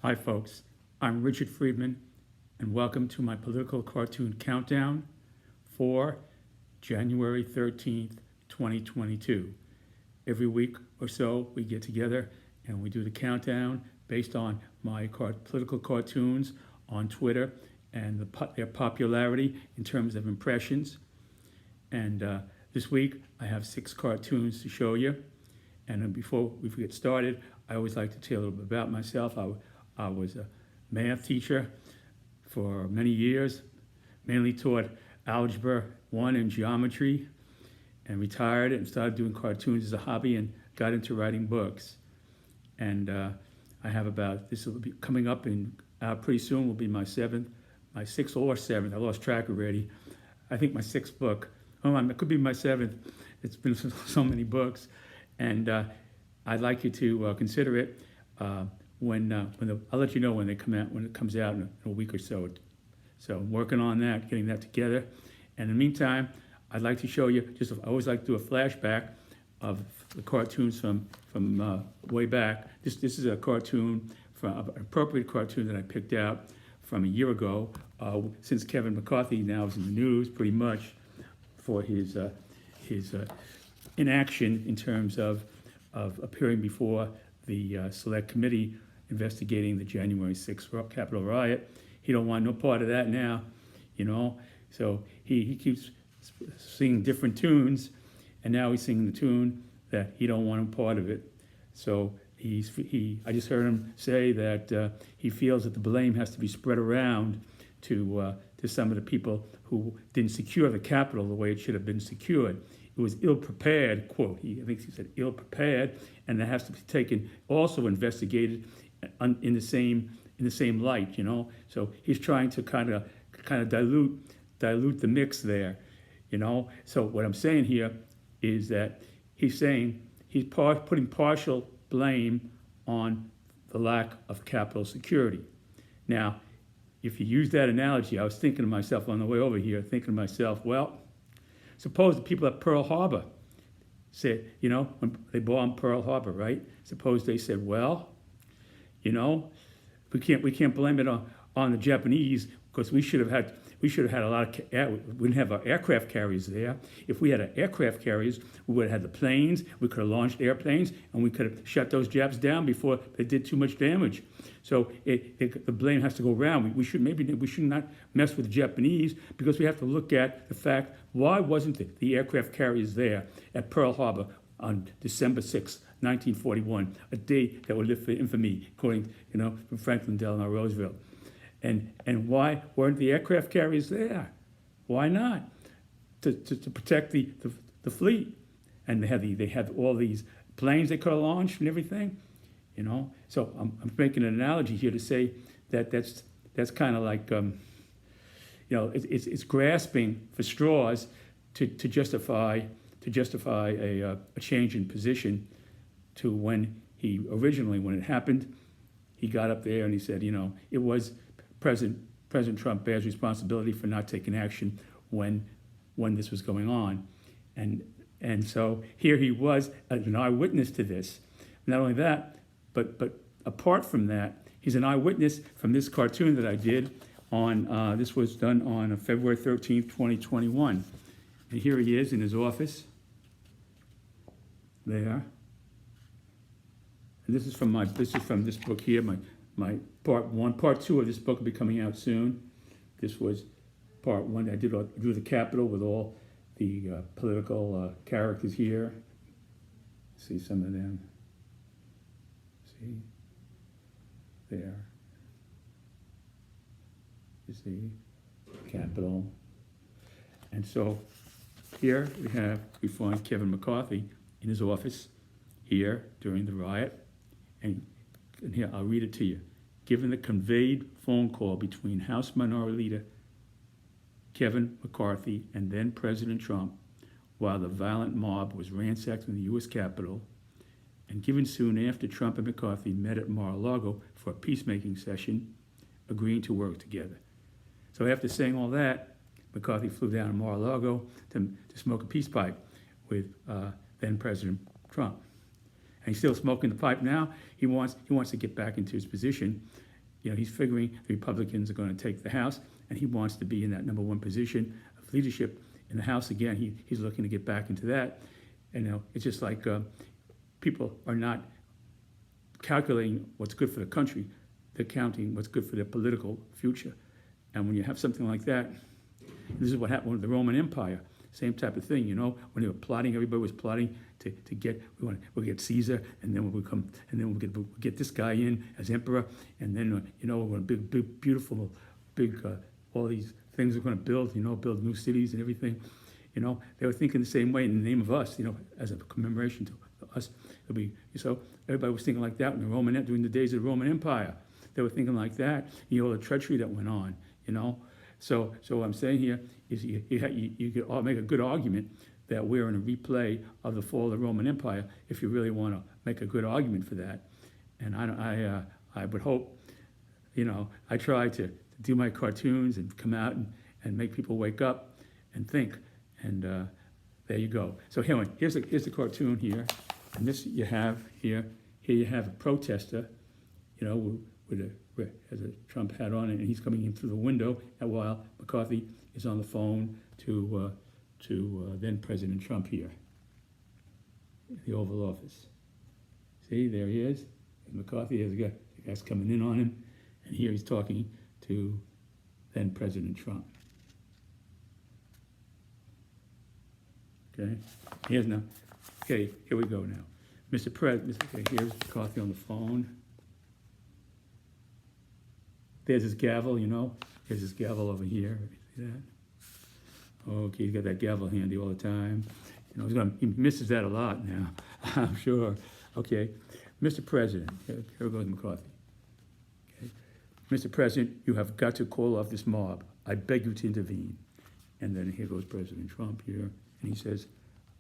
Hi folks, I'm Richard Friedman and welcome to my political cartoon countdown for January 13th, 2022. Every week or so we get together and we do the countdown based on my political cartoons on Twitter and their popularity in terms of impressions. And this week I have 6 cartoons to show you. And before we get started, I always like to tell a little bit about myself. I was a math teacher for many years, mainly taught Algebra 1 and geometry, and retired and started doing cartoons as a hobby and got into writing books. And I have this will be coming up pretty soon will be my 6th or 7th, I lost track already. I think my 6th book, it could be my 7th. It's been so many books. And I'd like you to consider it. I'll let you know when it comes out in a week or so. So I'm working on that, getting that together. And in the meantime, I'd like to show you, I always like to do a flashback of the cartoons from way back. This is a cartoon, an appropriate cartoon that I picked out from a year ago, since Kevin McCarthy now is in the news pretty much for his inaction in terms of appearing before the select committee investigating the January 6th Capitol riot. He don't want no part of that now, So he keeps singing different tunes, and now he's singing the tune that he don't want a part of it. So I just heard him say that he feels that the blame has to be spread around to some of the people who didn't secure the Capitol the way it should have been secured. It was ill-prepared, quote, I think he said ill-prepared, and that has to be taken, also investigated in the same light, So he's trying to kind of dilute the mix there, So what I'm saying here is that he's saying he's putting partial blame on the lack of Capitol security. Now, if you use that analogy, I was thinking to myself on the way over here, well, suppose the people at Pearl Harbor said, when they bombed Pearl Harbor, right? Suppose they said, well, we can't blame it on the Japanese because we should have had a lot of we didn't have our aircraft carriers there. If we had our aircraft carriers, we would have had the planes. We could have launched airplanes, and we could have shut those Japs down before they did too much damage. So the blame has to go around. We should not mess with the Japanese because we have to look at the fact, why wasn't the aircraft carriers there at Pearl Harbor on December 6th, 1941, a day that will live for infamy, according from Franklin Delano Roosevelt. And why weren't the aircraft carriers there? Why not? To protect the fleet. And they had all these planes they could have launched and everything. So I'm making an analogy here to say that that's kind of like it's grasping for straws to justify a change in position to when it happened, he got up there and he said, it was President Trump bears responsibility for not taking action when this was going on, and so here he was an eyewitness to this. Not only that, but apart from that, he's an eyewitness from this cartoon that I did on. This was done on February 13th, 2021, and here he is in his office. There. And this is from this book here, my part 1. Part 2 of this book will be coming out soon. This was part 1. I drew the Capitol with all the political characters here. See some of them. See? There. You see? Capitol. And so here we find Kevin McCarthy in his office here during the riot. And here, I'll read it to you. Given the conveyed phone call between House Minority Leader Kevin McCarthy and then President Trump, while the violent mob was ransacking the U.S. Capitol, and given soon after Trump and McCarthy met at Mar-a-Lago for a peacemaking session, agreeing to work together. So after saying all that, McCarthy flew down to Mar-a-Lago to smoke a peace pipe with then President Trump. And he's still smoking the pipe now. He wants to get back into his position he's figuring the Republicans are going to take the House, and he wants to be in that number one position of leadership in the House again. He's looking to get back into that. And it's just like people are not calculating what's good for the country. They're counting what's good for their political future. And when you have something like that, this is what happened with the Roman Empire. Same type of thing, when they were plotting, everybody was plotting to get, we'll get Caesar, and then we'll get this guy in as emperor, and then, we're going to big, beautiful, all these things we're going to build, build new cities and everything. They were thinking the same way in the name of us, as a commemoration to us. So everybody was thinking like that during the days of the Roman Empire. They were thinking like that, the treachery that went on, So what I'm saying here is you could make a good argument that we're in a replay of the fall of the Roman Empire if you really want to make a good argument for that. And I would hope, I try to do my cartoons and come out and make people wake up and think. And there you go. So here's the cartoon here. And this you have here. Here you have a protester, has a Trump hat on, and he's coming in through the window, and while McCarthy is on the phone to then President Trump here, in the Oval Office. See, there he is. And McCarthy has the guy's coming in on him, and here he's talking to then President Trump. Okay, here we go now. Mr. President, here's McCarthy on the phone. There's his gavel, There's his gavel over here. See that? Okay, he's got that gavel handy all the time. He misses that a lot now, I'm sure. Okay, Mr. President, here goes McCarthy. Okay. Mr. President, you have got to call off this mob. I beg you to intervene. And then here goes President Trump here, and he says,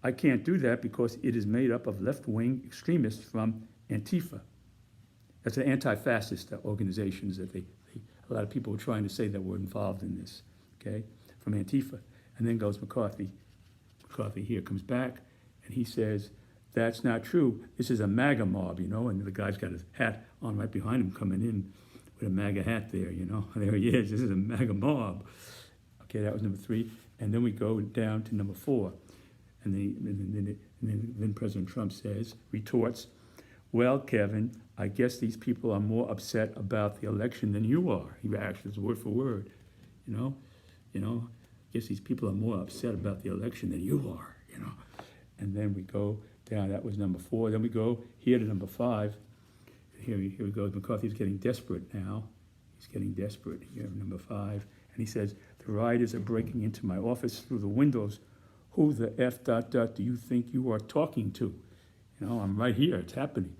I can't do that because it is made up of left-wing extremists from Antifa. That's the anti-fascist organizations that a lot of people were trying to say that were involved in this, okay, from Antifa. And then goes McCarthy. McCarthy here comes back, and he says, that's not true. This is a MAGA mob, and the guy's got his hat on right behind him coming in with a MAGA hat there, There he is. This is a MAGA mob. Okay, that was number 3. And then we go down to number 4. And then President Trump retorts, well, Kevin, I guess these people are more upset about the election than you are. He actually, word for word, I guess these people are more upset about the election than you are, And then we go down, that was number 4. Then we go here to number 5. Here we go, McCarthy's getting desperate now. He's getting desperate here, number 5. And he says, the rioters are breaking into my office through the windows. Who the F ... do you think you are talking to? I'm right here, it's happening.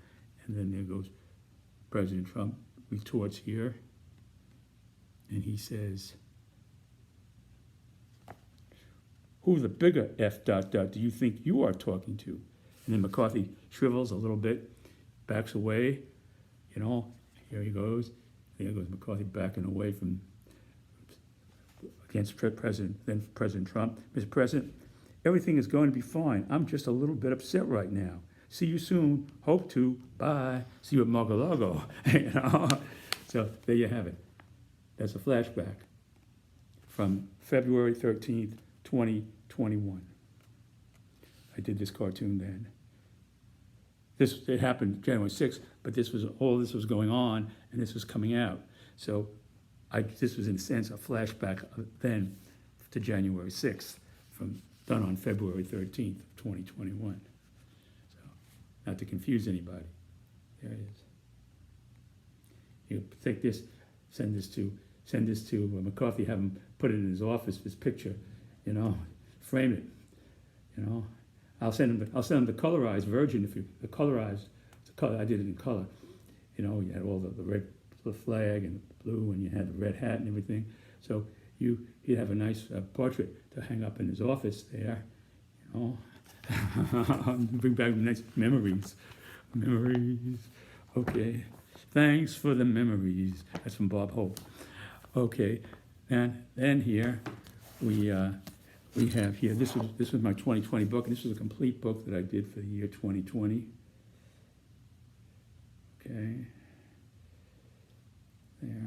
And then there goes President Trump, retorts here, and he says, who the bigger F ... do you think you are talking to? And then McCarthy shrivels a little bit, backs away, here he goes. There goes McCarthy backing away from against President Trump. Mr. President, everything is going to be fine. I'm just a little bit upset right now. See you soon. Hope to. Bye. See you at Mar-a-Lago. So there you have it. That's a flashback from February 13th, 2021. I did this cartoon then. It happened January 6th, but all this was going on, and this was coming out. So this was, in a sense, a flashback then to January 6th, done on February 13th, 2021. Not to confuse anybody. There it is. You take this, send this to McCarthy, have him put it in his office, this picture, frame it, I'll send him the colorized version. I did it in color. You had all the red flag and the blue, and you had the red hat and everything. So he'd have a nice portrait to hang up in his office there, Bring back nice memories. Okay. Thanks for the memories. That's from Bob Hope. Okay. And then here we have here. This was my 2020 book. This was a complete book that I did for the year 2020. Okay. There.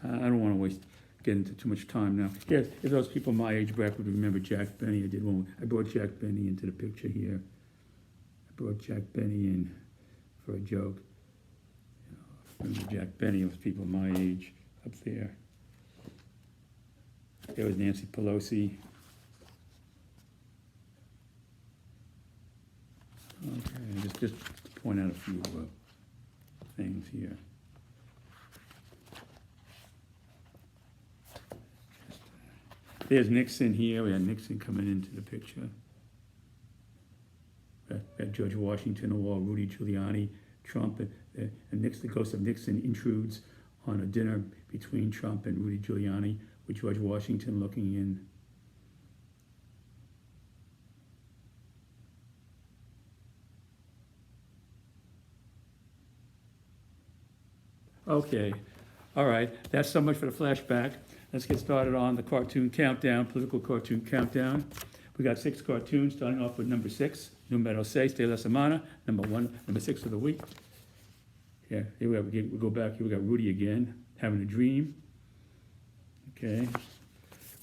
I don't want to get into too much time now. Yeah, if those people my age bracket would remember Jack Benny, I brought Jack Benny into the picture here. I brought Jack Benny in for a joke. Remember Jack Benny, was people my age up there. There was Nancy Pelosi. Okay, just to point out a few things here. There's Nixon here. We had Nixon coming into the picture. That George Washington on the wall, Rudy Giuliani, Trump, and Nixon, the ghost of Nixon intrudes on a dinner between Trump and Rudy Giuliani, with George Washington looking in. Okay, all right, that's so much for the flashback. Let's get started on the cartoon countdown, political cartoon countdown. We got 6 cartoons, starting off with number 6, numero 6 de la semana, number 6 of the week. Yeah, here we go back, here we got Rudy again, having a dream. Okay.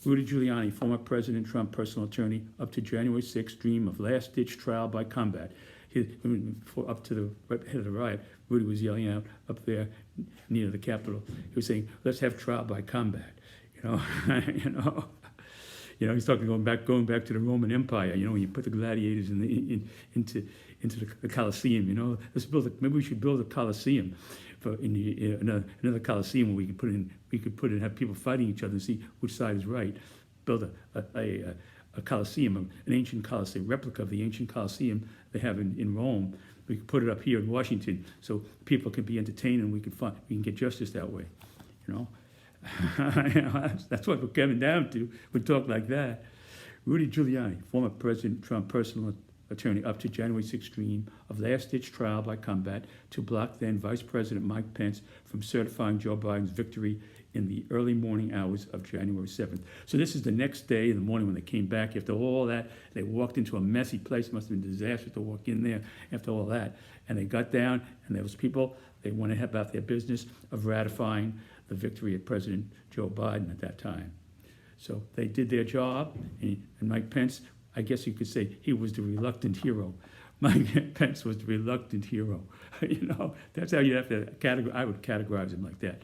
Rudy Giuliani, former President Trump personal attorney, up to January 6th, dream of last-ditch trial by combat. Up to the head of the riot, Rudy was yelling out up there near the Capitol. He was saying, "Let's have trial by combat." He's talking going back to the Roman Empire. When you put the gladiators into the Colosseum. Maybe we should build a Colosseum, another Colosseum where we could put in have people fighting each other and see which side is right. Build a Colosseum, an ancient Colosseum, replica of the ancient Colosseum they have in Rome. We could put it up here in Washington so people can be entertained and we can get justice that way. That's what we're coming down to. We talk like that. Rudy Giuliani, former President Trump personal attorney, up to January 6th dream of last-ditch trial by combat to block then Vice President Mike Pence from certifying Joe Biden's victory in the early morning hours of January 7th. So this is the next day in the morning when they came back. After all that, they walked into a messy place. Must have been disastrous to walk in there after all that. And they got down, and there was people, they went ahead about their business of ratifying the victory of President Joe Biden at that time. So they did their job, and Mike Pence, I guess you could say he was the reluctant hero. Mike Pence was the reluctant hero. That's how you have to categorize. I would categorize him like that.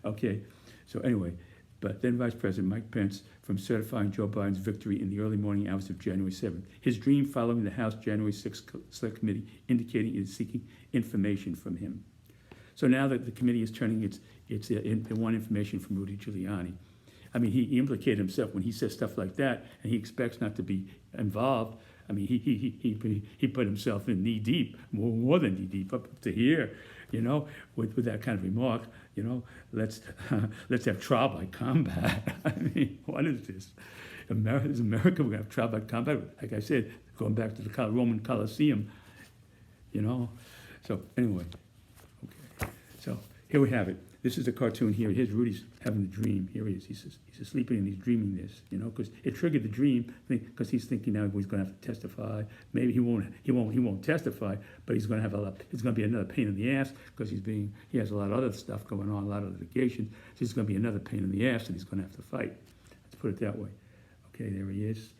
Okay, so anyway, but then Vice President Mike Pence from certifying Joe Biden's victory in the early morning hours of January 7th. His dream following the House January 6th Select Committee indicating it is seeking information from him. So now that the committee is turning its one information from Rudy Giuliani. I mean, he implicated himself when he says stuff like that, and he expects not to be involved. I mean, he put himself in knee deep, more than knee deep, up to here, with that kind of remark. Let's have trial by combat. I mean, what is this? Is America we're gonna have trial by combat? Like I said, going back to the Roman Colosseum. So anyway, okay. So here we have it. This is a cartoon here. Here's Rudy's having a dream. Here he is. He's sleeping and he's dreaming this, because it triggered the dream because he's thinking now he's going to have to testify. Maybe he won't testify, but he's going to have it's going to be another pain in the ass because he has a lot of other stuff going on, a lot of litigation. So it's going to be another pain in the ass that he's going to have to fight. Let's put it that way. Okay, there he is.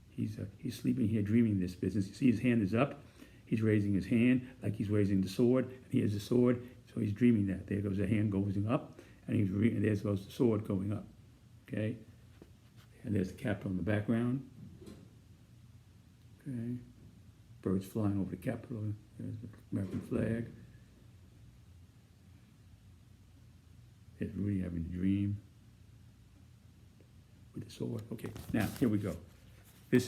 He's sleeping here, dreaming this business. You see his hand is up. He's raising his hand like he's raising the sword. And he has the sword. So he's dreaming that. There goes the hand going up, and there goes the sword going up. Okay? And there's the Capitol in the background. Okay? Birds flying over the Capitol. There's the American flag. There's Rudy having a dream with the sword. Okay, now here we go. Here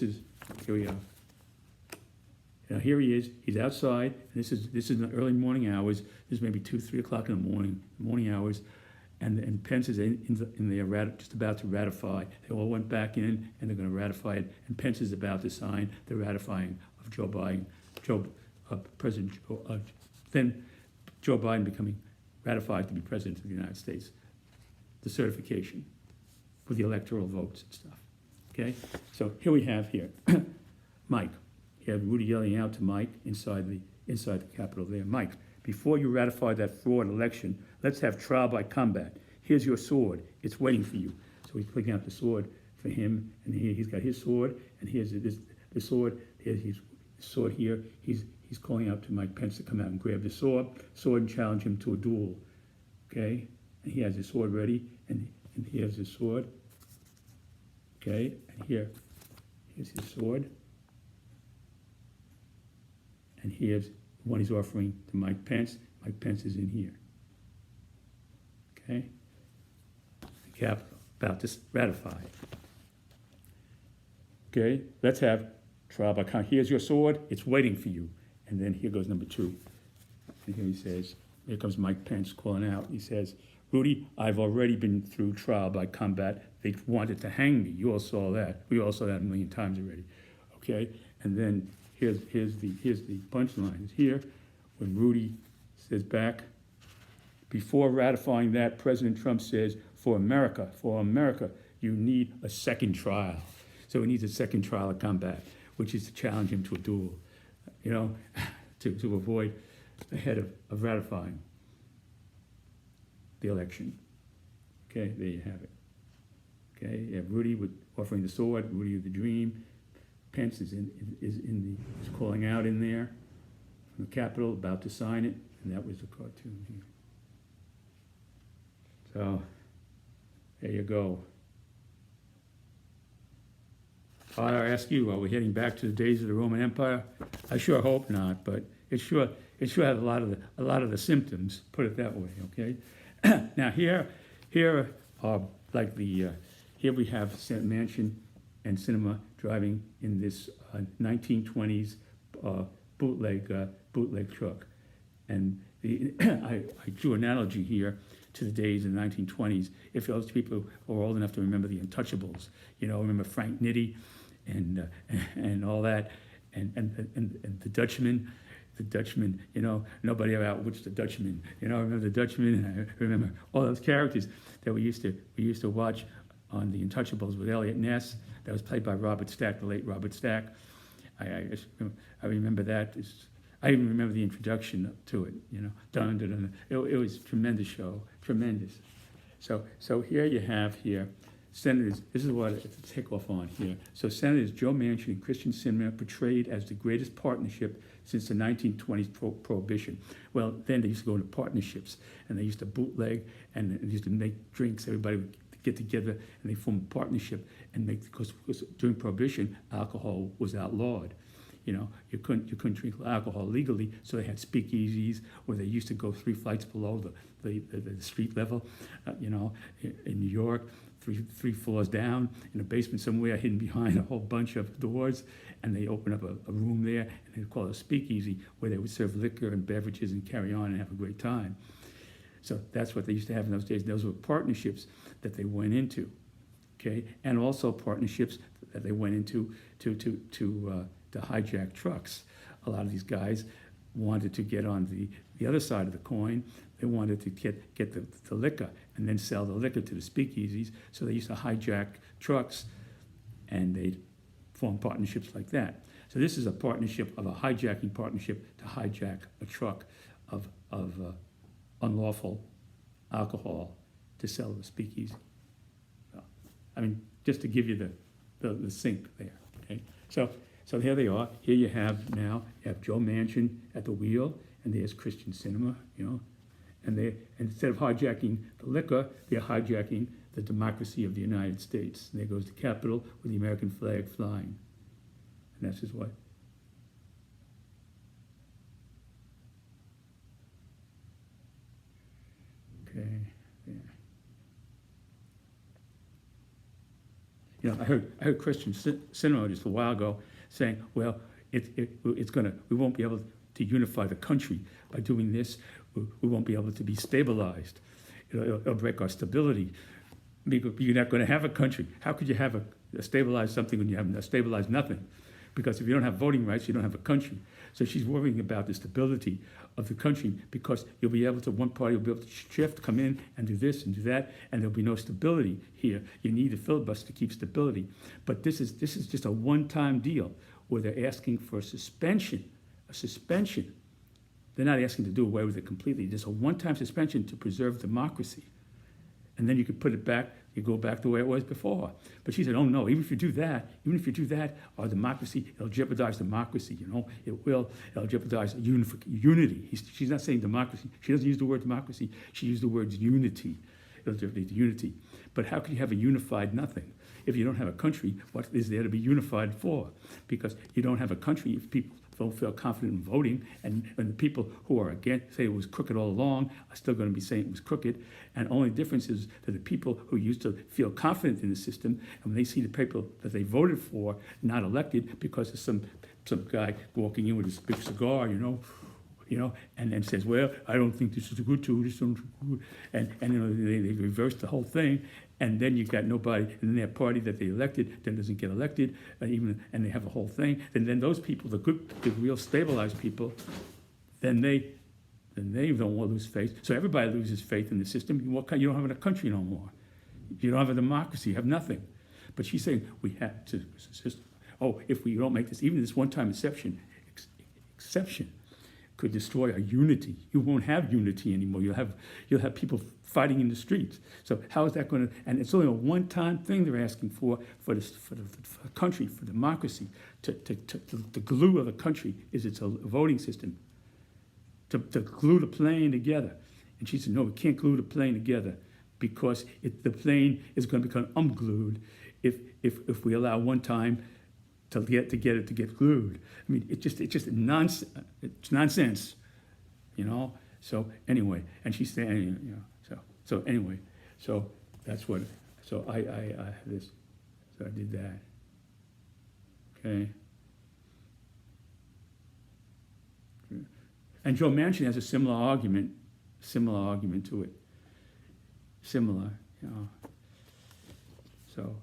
we are. Now here he is. He's outside. And this is in the early morning hours. This is maybe 2-3 o'clock in the morning hours, and Pence is in there just about to ratify. They all went back in, and they're going to ratify it. And Pence is about to sign the ratifying of Joe Biden, then Joe Biden becoming ratified to be president of the United States. The certification with the electoral votes and stuff. Okay, so here we have Mike. You have Rudy yelling out to Mike inside the Capitol there. Mike, before you ratify that fraud election, let's have trial by combat. here's your sword. It's waiting for you. So he's picking out the sword for him, and here he's got his sword, and here's the sword. Here's his sword here. He's calling out to Mike Pence to come out and grab the sword and challenge him to a duel. Okay, and he has his sword ready, and here's his sword. Okay, and here's his sword, and here's the one he's offering to Mike Pence. Mike Pence is in here. Okay, the Capitol about to ratify. Okay, let's have trial by count. Here's your sword. It's waiting for you. And then here goes number 2. And here he says, here comes Mike Pence calling out. He says, Rudy, I've already been through trial by combat. They wanted to hang me. You all saw that. We all saw that a million times already. Okay? And then here's the punchline. Here, when Rudy says back, before ratifying that, President Trump says, for America, you need a second trial. So he needs a second trial of combat, which is to challenge him to a duel, to avoid the head of ratifying the election. Okay, there you have it. Okay, you have Rudy offering the sword, Rudys Dream. Pence is calling out in there from the Capitol, about to sign it, and that was the cartoon here. So there you go. Father, I ask you, are we heading back to the days of the Roman Empire? I sure hope not, but it sure has a lot of the symptoms. Put it that way, okay? Now here are like the here we have Senate Mansion and Cinema driving in this 1920s bootleg truck, and I drew an analogy here to the days in the 1920s. If those people are old enough to remember the Untouchables, remember Frank Nitti and all that, and the Dutchman, nobody ever outwits the Dutchman. I remember the Dutchman. I remember all those characters that we used to watch on the Untouchables with Elliot Ness. That was played by Robert Stack, the late Robert Stack. I remember that. I even remember the introduction to it. Dun, dun, dun. It was a tremendous show, tremendous. So here you have here. Senators, this is what to take off on here. So Senators Joe Manchin and Christian Sinema portrayed as the greatest partnership since the 1920s Prohibition. Well, then they used to go into partnerships, and they used to bootleg, and they used to make drinks. Everybody would get together, and they form a partnership, and because during Prohibition, alcohol was outlawed. You couldn't drink alcohol legally, so they had speakeasies where they used to go 3 flights below the street level, in New York. Three floors down in a basement somewhere, hidden behind a whole bunch of doors, and they open up a room there, and they call it a speakeasy, where they would serve liquor and beverages and carry on and have a great time. So that's what they used to have in those days. Those were partnerships that they went into, okay, and also partnerships that they went into to hijack trucks. A lot of these guys wanted to get on the other side of the coin. They wanted to get the liquor and then sell the liquor to the speakeasies. So they used to hijack trucks, and they'd form partnerships like that. So this is a partnership of a hijacking partnership to hijack a truck of unlawful alcohol to sell to the speakeasy. Just to give you the sync there. Okay, so here they are. Here you have Joe Manchin at the wheel, and there's Christian Sinema, and instead of hijacking the liquor, they're hijacking the democracy of the United States. And there goes the Capitol with the American flag flying. And that's his wife. Okay, there. I heard Christian Sinema just a while ago saying, well, we won't be able to unify the country by doing this. We won't be able to be stabilized. It'll break our stability. You're not going to have a country. How could you have a stabilized something when you have stabilized nothing? Because if you don't have voting rights, you don't have a country. So she's worrying about the stability of the country, because one party will be able to shift, come in and do this and do that, and there'll be no stability here. You need a filibuster to keep stability. But this is just a one-time deal where they're asking for a suspension. They're not asking to do away with it completely. Just a one-time suspension to preserve democracy. and then you could put it back, you go back the way it was before. But she said, oh no, even if you do that, our democracy, it'll jeopardize democracy, it'll jeopardize unity. She's not saying democracy, she doesn't use the word democracy, she used the word unity. It'll jeopardize unity. But how can you have a unified nothing? If you don't have a country, what is there to be unified for? Because you don't have a country if people don't feel confident in voting, and the people who are against, say it was crooked all along, are still going to be saying it was crooked. And only difference is that the people who used to feel confident in the system, and when they see the people that they voted for not elected because of some guy walking in with his big cigar, and then says, well, I don't think this is good too, this is good. And they reverse the whole thing. And then you've got nobody in their party that they elected that doesn't get elected, and they have a whole thing. And then those people, the real stabilized people, then they don't want to lose faith. So everybody loses faith in the system. You don't have a country no more. You don't have a democracy. You have nothing. But she's saying we have to. If we don't make this, even this one-time exception could destroy our unity. You won't have unity anymore. You'll have people fighting in the streets. So how is that going to? And it's only a one-time thing they're asking for the country, for democracy. The glue of the country is it's a voting system. To glue the plane together. And she said, no, we can't glue the plane together because the plane is going to become unglued if we allow one time to get it to get glued. I mean, it's just nonsense. It's nonsense, So anyway, and she's saying, So anyway, so that's what. So I have this. So I did that. Okay. And Joe Manchin has a similar argument to it. Similar, So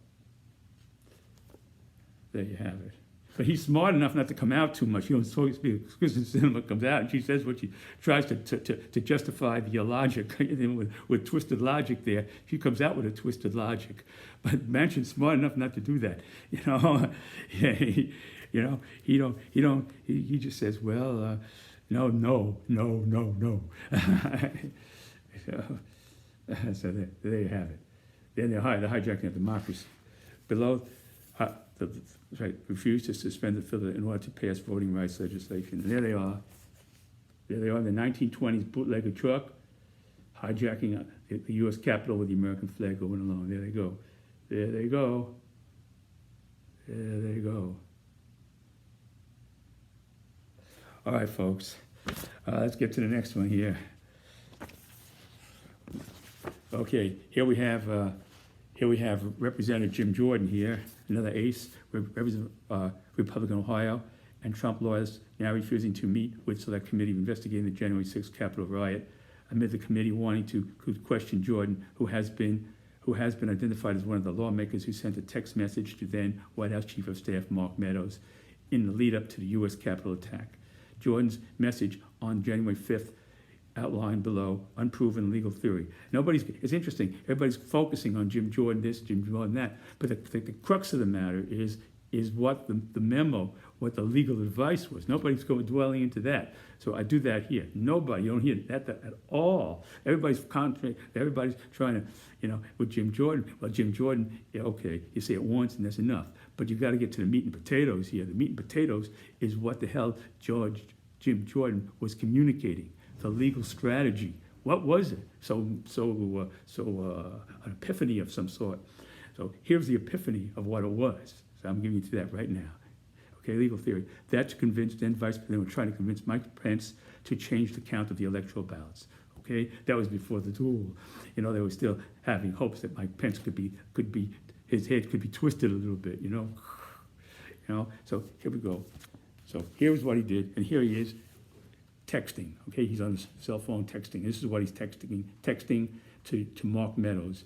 there you have it. But he's smart enough not to come out too much. So to speak, Kristen Cinema comes out and she says what she tries to justify the logic with twisted logic there. She comes out with a twisted logic. But Manchin's smart enough not to do that. He just says, well, no. So there you have it. Then the hijacking of democracy. Below, refused to suspend the filler in order to pass voting rights legislation. And there they are. The 1920s bootlegger truck, hijacking the U.S. Capitol with the American flag going along. There they go. There they go. There they go. All right, folks. Let's get to the next one here. Okay, here we have Representative Jim Jordan here, another ace, Republican Ohio, and Trump lawyers now refusing to meet with Select Committee investigating the January 6th Capitol riot, amid the committee wanting to question Jordan, who has been identified as one of the lawmakers who sent a text message to then White House Chief of Staff Mark Meadows in the lead up to the U.S. Capitol attack. Jordan's message on January 5th outlined below unproven legal theory. It's interesting, everybody's focusing on Jim Jordan this, Jim Jordan that, but the crux of the matter is what the memo, what the legal advice was. Nobody's dwelling into that. So I do that here. Nobody, you don't hear that at all. Everybody's trying to, with Jim Jordan. Well, Jim Jordan, okay, you say it once and that's enough. But you've got to get to the meat and potatoes here. The meat and potatoes is what the hell Jim Jordan was communicating. The legal strategy. What was it? An epiphany of some sort. So here's the epiphany of what it was. So I'm giving you to that right now. Okay, legal theory. That's convinced then Vice President, they were trying to convince Mike Pence to change the count of the electoral ballots. Okay, that was before the duel. They were still having hopes that Mike Pence could be his head could be twisted a little bit. So here we go. So here's what he did, and here he is. Texting, okay, he's on his cell phone texting. This is what he's texting to Mark Meadows,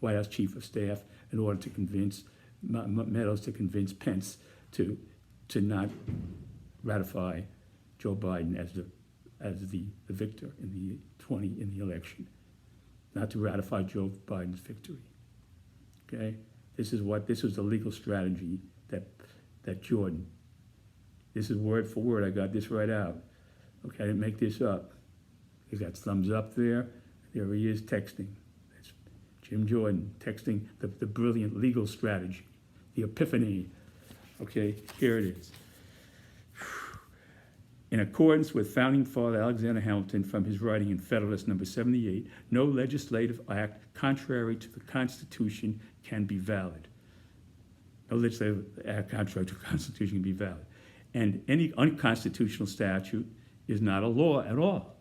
White House Chief of Staff, in order to convince Meadows to convince Pence to not ratify Joe Biden as the victor in the election, not to ratify Joe Biden's victory. Okay, this was the legal strategy that Jordan. This is word for word. I got this right out. Okay, I didn't make this up. He's got thumbs up there. There he is texting. That's Jim Jordan texting the brilliant legal strategy, the epiphany. Okay, here it is. In accordance with Founding Father Alexander Hamilton from his writing in Federalist Number 78, no legislative act contrary to the Constitution can be valid. No legislative act contrary to the Constitution can be valid. And any unconstitutional statute is not a law at all.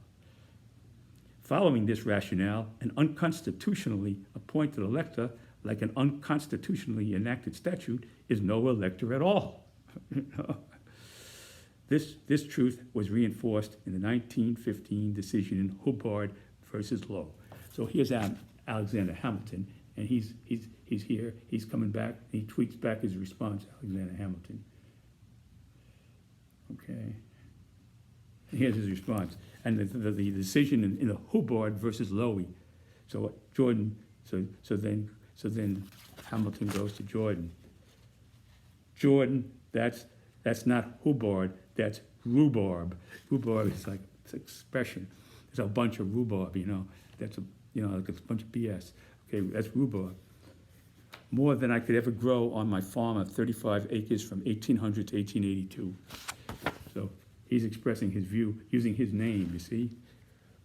Following this rationale, an unconstitutionally appointed elector, like an unconstitutionally enacted statute, is no elector at all. This truth was reinforced in the 1915 decision in Hubbard versus Lowe. So here's Alexander Hamilton, and he's here. He's coming back. He tweets back his response, Alexander Hamilton. Okay. And here's his response. And the decision in the Hubbard versus Lowe. So Jordan. So then Hamilton goes to Jordan. Jordan, that's not Hubbard. That's rhubarb. Rhubarb is like it's an expression. There's a bunch of rhubarb, That's like a bunch of BS. Okay, that's rhubarb. More than I could ever grow on my farm of 35 acres from 1800 to 1882. So he's expressing his view using his name, you see?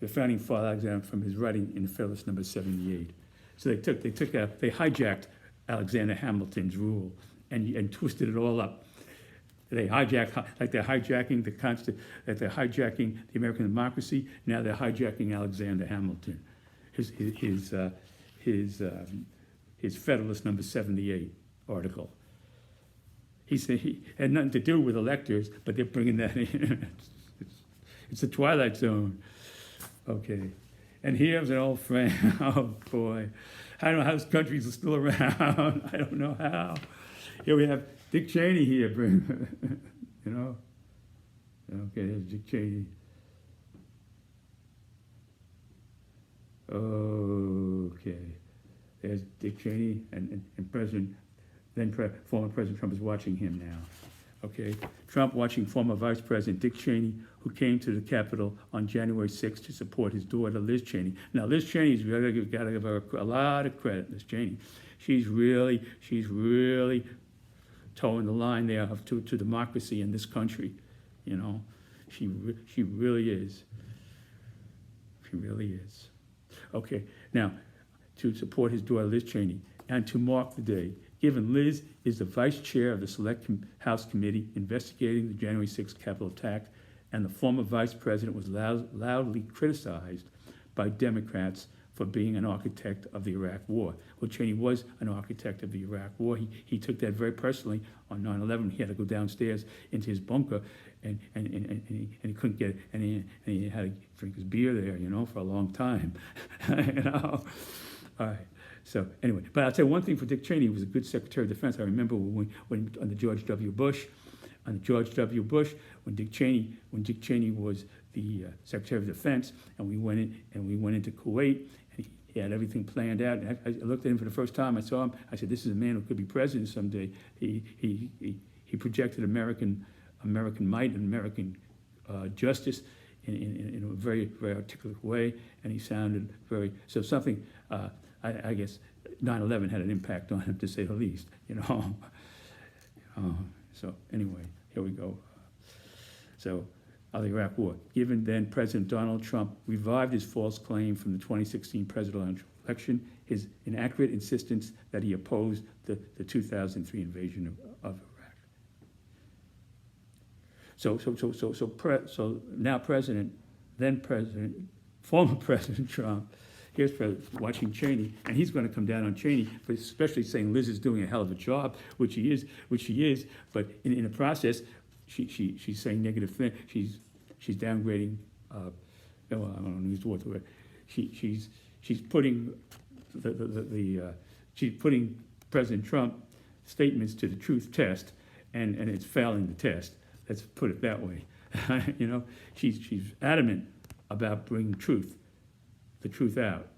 The Founding Father Alexander from his writing in Federalist Number 78. So they hijacked Alexander Hamilton's rule and twisted it all up. They hijack, like they're hijacking they're hijacking the American democracy. Now they're hijacking Alexander Hamilton, his Federalist Number 78 article. He said he had nothing to do with electors, but they're bringing that in. It's the Twilight Zone. Okay, and here's an old friend. Oh boy, I don't know how this country's still around. I don't know how. Here we have Dick Cheney here, Okay, there's Dick Cheney. Okay, there's Dick Cheney and former President Trump is watching him now. Okay, Trump watching former Vice President Dick Cheney, who came to the Capitol on January 6th to support his daughter Liz Cheney. Now, Liz Cheney's got to give her a lot of credit. Liz Cheney, she's really towing the line there to democracy in this country. She really is. She really is. Okay, now to support his daughter Liz Cheney and to mark the day, given Liz is the vice chair of the Select House Committee investigating the January 6th Capitol attack, and the former vice president was loudly criticized by Democrats for being an architect of the Iraq War. Well, Cheney was an architect of the Iraq War. He took that very personally on 9/11. He had to go downstairs into his bunker, and he couldn't get it, and he had to drink his beer there, for a long time. All right. So anyway, but I'll tell you one thing for Dick Cheney. He was a good Secretary of Defense. I remember when under George W. Bush, when Dick Cheney was the Secretary of Defense, and we went into Kuwait, and he had everything planned out. And I looked at him for the first time. I saw him. I said, "This is a man who could be president someday." He projected American might and American justice in a very, very articulate way, and he sounded very something. I guess 9/11 had an impact on him, to say the least. So anyway, here we go. So, the Iraq War. Given then President Donald Trump revived his false claim from the 2016 presidential election, his inaccurate insistence that he opposed the 2003 invasion of Iraq. So now former President Trump. Here's watching Cheney, and he's going to come down on Cheney, but especially saying Liz is doing a hell of a job, which she is. But in the process, she's saying negative things. She's downgrading. I don't use the word. She's putting she's putting President Trump statements to the truth test, and it's failing the test. Let's put it that way. She's adamant about bringing the truth out.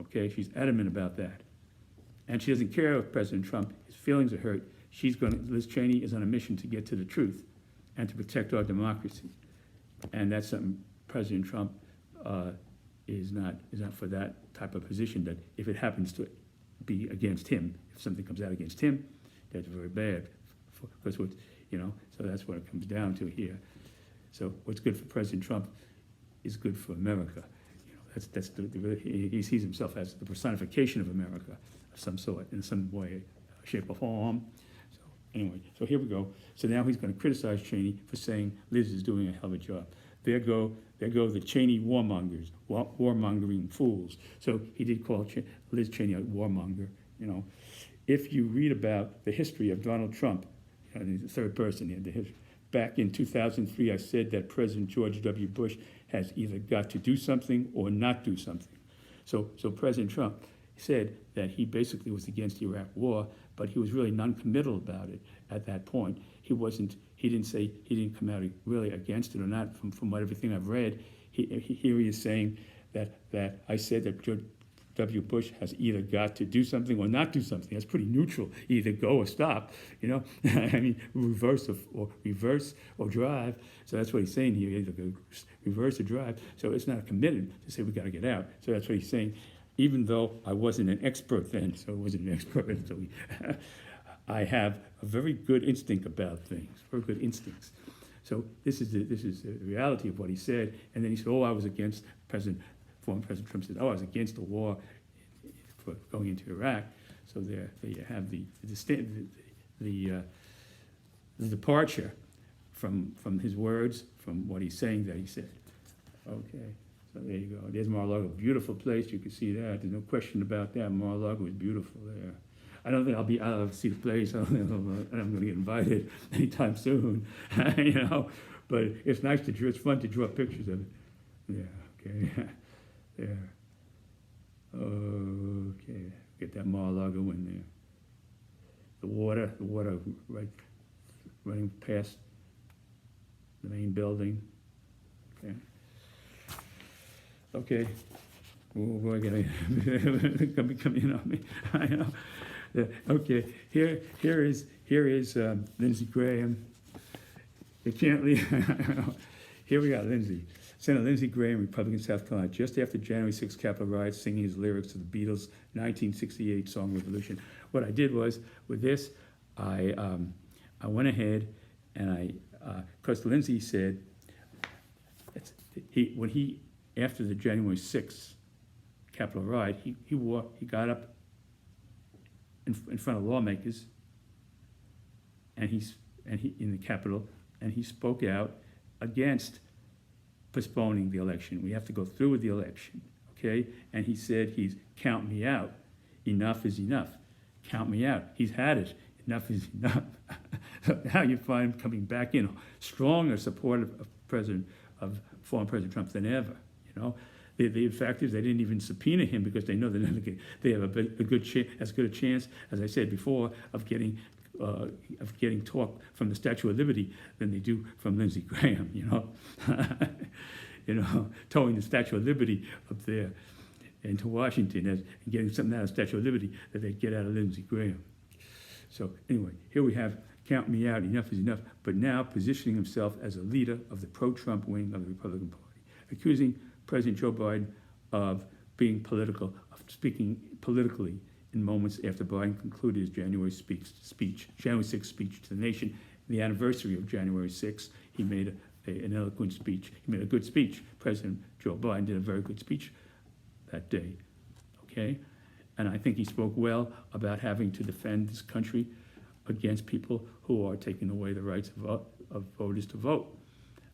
Okay, she's adamant about that, and she doesn't care if President Trump, his feelings are hurt. Liz Cheney is on a mission to get to the truth and to protect our democracy, and that's something President Trump is not for that type of position. That if it happens to be against him, if something comes out against him, that's very bad. Because what so that's what it comes down to here. So what's good for President Trump is good for America. That's he sees himself as the personification of America of some sort, in some way, shape, or form. So anyway, so here we go. So now he's going to criticize Cheney for saying Liz is doing a hell of a job. There go the Cheney warmongers, warmongering fools. So he did call Liz Cheney a warmonger. If you read about the history of Donald Trump, the third person here, the history. Back in 2003, I said that President George W. Bush has either got to do something or not do something. So President Trump said that he basically was against the Iraq War, but he was really non-committal about it at that point. He didn't come out really against it or not from everything I've read. Here he is saying that I said that George W. Bush has either got to do something or not do something. That's pretty neutral. Either go or stop. I mean, reverse or drive. So that's what he's saying here. Either go reverse or drive. So it's not committed to say we got to get out. So that's what he's saying. Even though I wasn't an expert then, so I wasn't an expert. So I have a very good instinct about things. Very good instincts. So this is the reality of what he said. And then he said, I was against former President Trump said, I was against the war for going into Iraq. So there you have the departure from his words, from what he's saying that he said. Okay, so there you go. There's Mar-a-Lago, beautiful place. You can see that. There's no question about that. Mar-a-Lago is beautiful there. I don't think I'll see the place. I don't think I'm going to get invited anytime soon, But it's nice it's fun to draw pictures of it. Yeah, okay. There. Okay, get that Mar-a-Lago in there. The water right running past the main building. Okay. We're gonna coming on me. I know. Okay. Here is Lindsey Graham. You can't leave. Here we got Lindsey. Senator Lindsey Graham, Republican, South Carolina, just after January 6th Capitol riots, singing his lyrics to the Beatles' 1968 song Revolution. What I did was, with this, I went ahead and because Lindsey said, after the January 6th Capitol riot, he got up in front of lawmakers, and he in the Capitol, and he spoke out against postponing the election. We have to go through with the election, okay? And he said, count me out. Enough is enough. Count me out. He's had it. Enough is enough. So now you find him coming back in, stronger supporter of former President Trump than ever, The fact is they didn't even subpoena him because they know they have as good a chance, as I said before, of getting talk from the Statue of Liberty than they do from Lindsey Graham, towing the Statue of Liberty up there into Washington and getting something out of the Statue of Liberty that they get out of Lindsey Graham. So anyway, here we have count me out, enough is enough, but now positioning himself as a leader of the pro-Trump wing of the Republican Party, accusing President Joe Biden of being political, of speaking politically in moments after Biden concluded his January 6th speech to the nation. The anniversary of January 6th, he made an eloquent speech. He made a good speech. President Joe Biden did a very good speech that day, okay? And I think he spoke well about having to defend this country against people who are taking away the rights of voters to vote.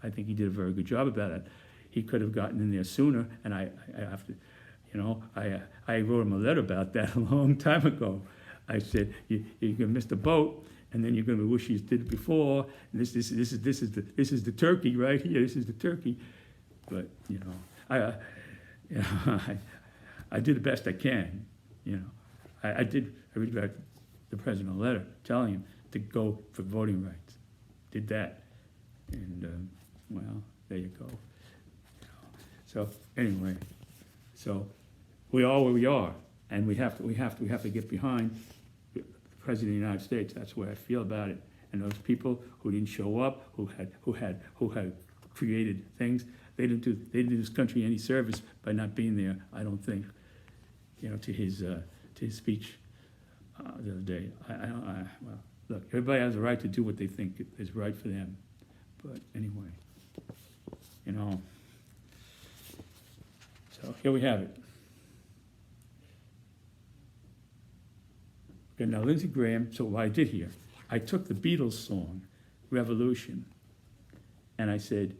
I think he did a very good job about it. He could have gotten in there sooner, and I have to, I wrote him a letter about that a long time ago. I said, you're going to miss the boat, and then you're going to wish you did it before. And this is the turkey right here. This is the turkey. But I did the best I can. I read back the president a letter telling him to go for voting rights. Did that, and well, there you go. So anyway, so we are where we are, and we have to get behind the President of the United States. That's the way I feel about it. And those people who didn't show up, who had created things, they didn't do this country any service by not being there, I don't think, to his speech the other day. Well, look, everybody has a right to do what they think is right for them. But anyway, so here we have it. Okay, now Lindsey Graham, so what I did here, I took the Beatles song, Revolution, and I said,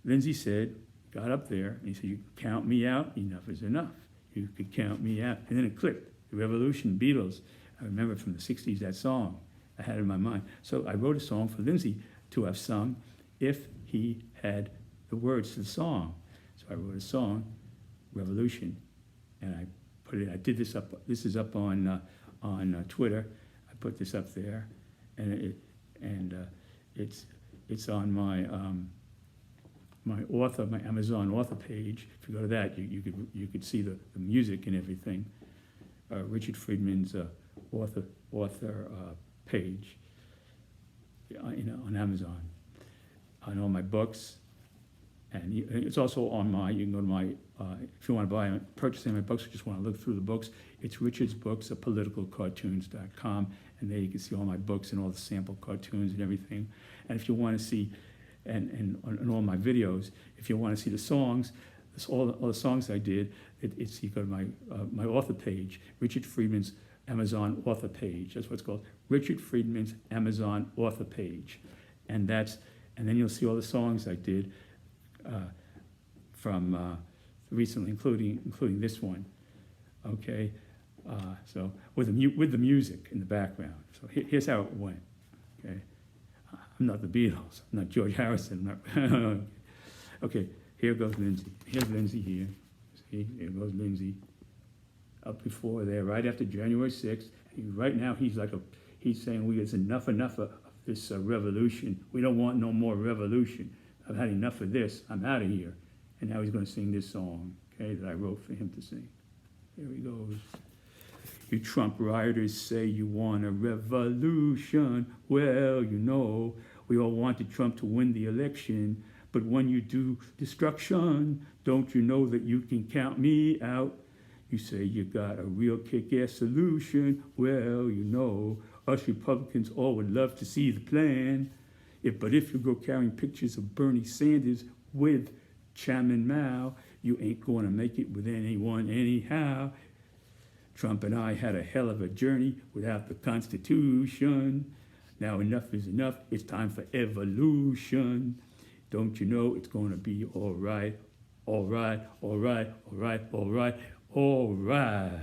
Lindsey said, got up there, and he said, you count me out, enough is enough. You could count me out. And then it clicked, the Revolution, Beatles. I remember from the 60s, that song I had in my mind. So I wrote a song for Lindsey to have sung if he had the words to the song. So I wrote a song, Revolution, and I put it, I did this up, this is up on Twitter. I put this up there, and it's on my my Amazon author page. If you go to that, you could see the music and everything. Richard Friedman's author page on Amazon, on all my books, and it's also on my. You can go to my if you want to purchase any of my books, or just want to look through the books. It's Richard's Books at politicalcartoons.com, and there you can see all my books and all the sample cartoons and everything. And if you want to see, and all my videos, if you want to see the songs, all the songs I did, you go to my author page, Richard Friedman's Amazon author page. That's what it's called, Richard Friedman's Amazon author page, and then you'll see all the songs I did from recently, including this one. Okay, so with the music in the background. So here's how it went. Okay, I'm not the Beatles. I'm not George Harrison. Okay, here goes Lindsey. Here's Lindsey here. See, here goes Lindsey. Up before there, right after January 6th. Right now, he's saying it's enough of this revolution. We don't want no more revolution. I've had enough of this. I'm out of here. And now he's going to sing this song, okay, that I wrote for him to sing. Here he goes. You Trump rioters say you want a revolution. Well, we all wanted Trump to win the election. But when you do destruction, don't you know that you can count me out? You say you got a real kick-ass solution. Well, us Republicans all would love to see the plan. But if you go carrying pictures of Bernie Sanders with Chairman Mao, you ain't going to make it with anyone anyhow. Trump and I had a hell of a journey without the Constitution. Now enough is enough. It's time for evolution. Don't you know it's going to be all right, all right, all right, all right, all right, all right.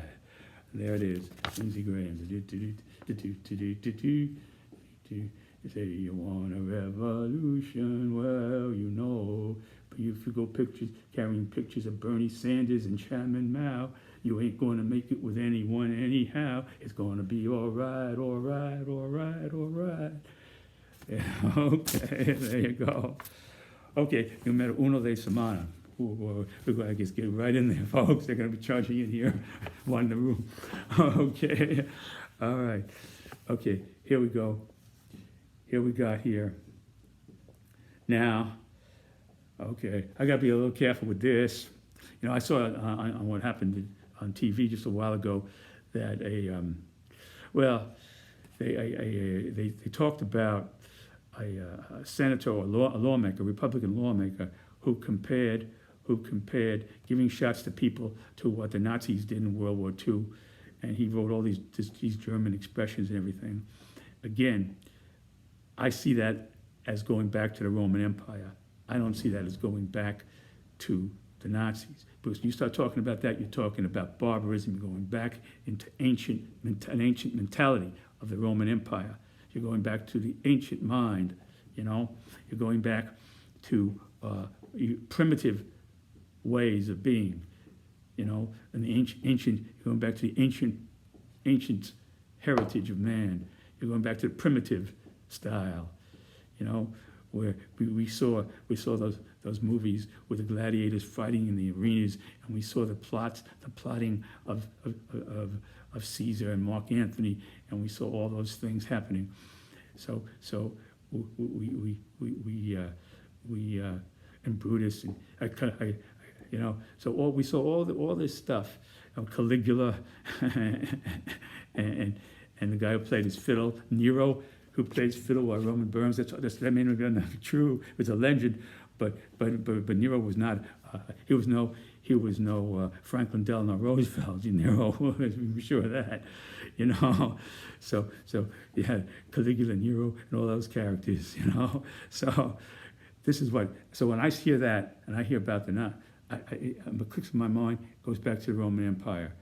There it is, Lindsey Graham. You say you want a revolution, well, but if you go carrying pictures of Bernie Sanders and Chairman Mao, you ain't going to make it with anyone anyhow. It's going to be all right, all right, all right, all right. Yeah, okay, there you go. Okay, numero uno de semana. We're going to get right in there, folks. They're going to be charging in here, one in the room. Okay, all right. Okay, here we go. Here we got here. Now, okay, I got to be a little careful with this. I saw on what happened on TV just a while ago that they talked about a senator or a lawmaker, Republican lawmaker, who compared giving shots to people to what the Nazis did in World War II, and he wrote all these German expressions and everything. Again, I see that as going back to the Roman Empire. I don't see that as going back to the Nazis. Because when you start talking about that, you're talking about barbarism. You're going back into an ancient mentality of the Roman Empire. You're going back to the ancient mind, You're going back to primitive ways of being, and the ancient. You're going back to the ancient heritage of man. You're going back to the primitive style, where we saw those movies with the gladiators fighting in the arenas, and we saw the plotting of Caesar and Mark Antony, and we saw all those things happening. So we and Brutus, and so we saw all this stuff, Caligula, and the guy who played his fiddle, Nero, who plays fiddle while Roman burns. That may not be true. It's a legend, but Nero was not. He was no Franklin Delano Roosevelt. Nero, we're sure of that. So you had Caligula, Nero, and all those characters. So this is what. So when I hear that and I hear about the not, what clicks in my mind goes back to the Roman Empire.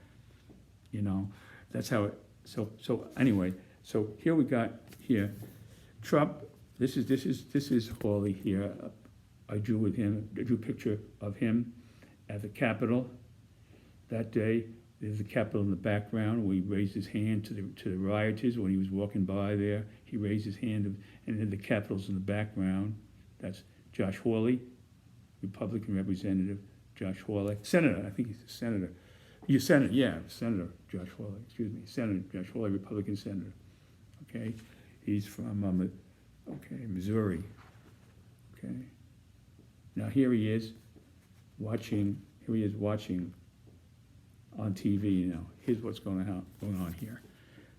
That's how it. So anyway, so here we got here, Trump. This is Hawley here. I drew a picture of him at the Capitol that day. There's the Capitol in the background where he raised his hand to the rioters when he was walking by there. He raised his hand, and then the Capitol's in the background. That's Josh Hawley, Republican representative. Josh Hawley, senator. I think he's a senator. Senator Josh Hawley. Excuse me, Senator Josh Hawley, Republican senator. Okay, he's from Missouri. Okay. Now here he is watching on TV. Here's what's going on here.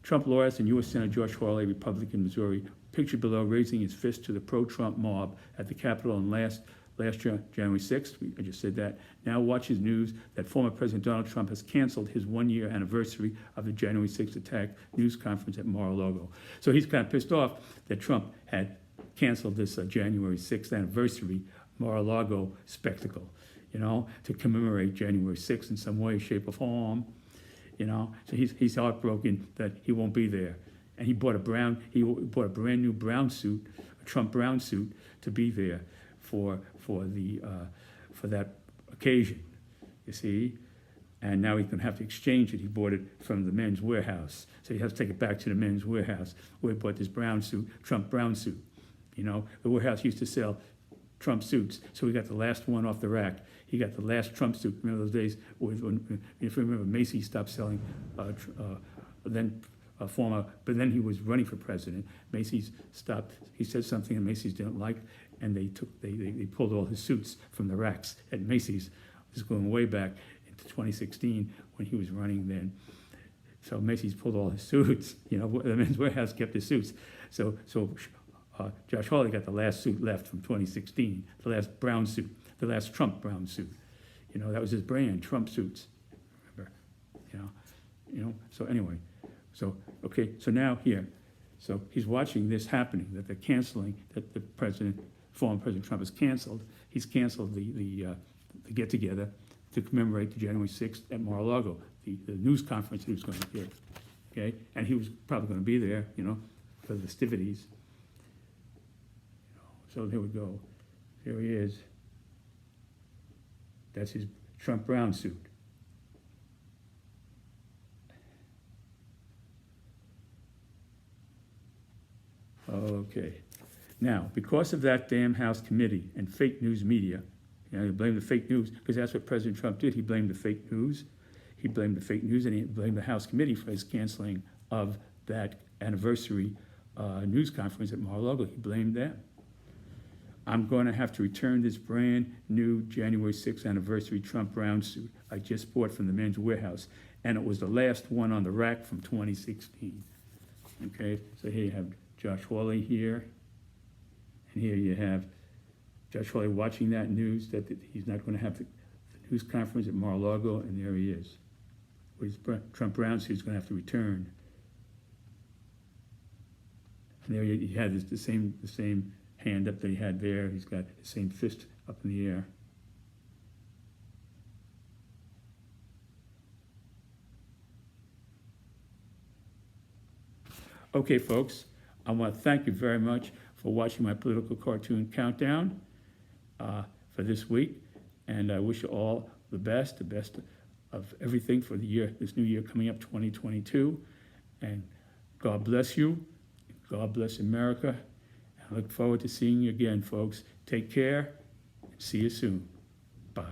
Trump lawyers and U.S. Senator Josh Hawley, Republican, Missouri, pictured below raising his fist to the pro-Trump mob at the Capitol on last January 6th. I just said that. Now watches news that former President Donald Trump has canceled his one-year anniversary of the January 6th attack news conference at Mar-a-Lago. So he's kind of pissed off that Trump had canceled this January 6th anniversary Mar-a-Lago spectacle, to commemorate January 6th in some way, shape, or form. So he's heartbroken that he won't be there, and he bought a brand new brown suit, a Trump brown suit, to be there for that occasion. You see, and now he's going to have to exchange it. He bought it from the Men's Warehouse, so he has to take it back to the Men's Warehouse where he bought this brown suit, Trump brown suit. The warehouse used to sell Trump suits, so he got the last one off the rack. He got the last Trump suit. Remember those days when if you remember, Macy's stopped selling. But then he was running for president. Macy's stopped. He said something, and Macy's didn't like, and they pulled all his suits from the racks at Macy's. This is going way back into 2016 when he was running then. So Macy's pulled all his suits. The Men's Warehouse kept his suits. So Josh Hawley got the last suit left from 2016, the last brown suit, the last Trump brown suit. That was his brand, Trump suits. Remember, So anyway, so now here, so he's watching this happening, that they're canceling, that the former President Trump has canceled. He's canceled the get together to commemorate the January 6th at Mar-a-Lago, the news conference he was going to give. Okay, and he was probably going to be there, for the festivities. So there we go. There he is. That's his Trump brown suit. Okay. Now, because of that damn House committee and fake news media, you blame the fake news, because that's what President Trump did. He blamed the fake news. He blamed the fake news, and he blamed the House committee for his canceling of that anniversary news conference at Mar-a-Lago. He blamed them. I'm going to have to return this brand new January 6th anniversary Trump brown suit I just bought from the Men's Warehouse, and it was the last one on the rack from 2016. Okay, so here you have Josh Hawley here, and here you have Josh Hawley watching that news that he's not going to have the news conference at Mar-a-Lago, and there he is. With his Trump brown suit, he's going to have to return. And there he had the same hand up that he had there. He's got the same fist up in the air. Okay, folks, I want to thank you very much for watching my political cartoon countdown for this week, and I wish you all the best of everything for the year, this new year coming up, 2022, and God bless you. God bless America. I look forward to seeing you again, folks. Take care. See you soon. Bye.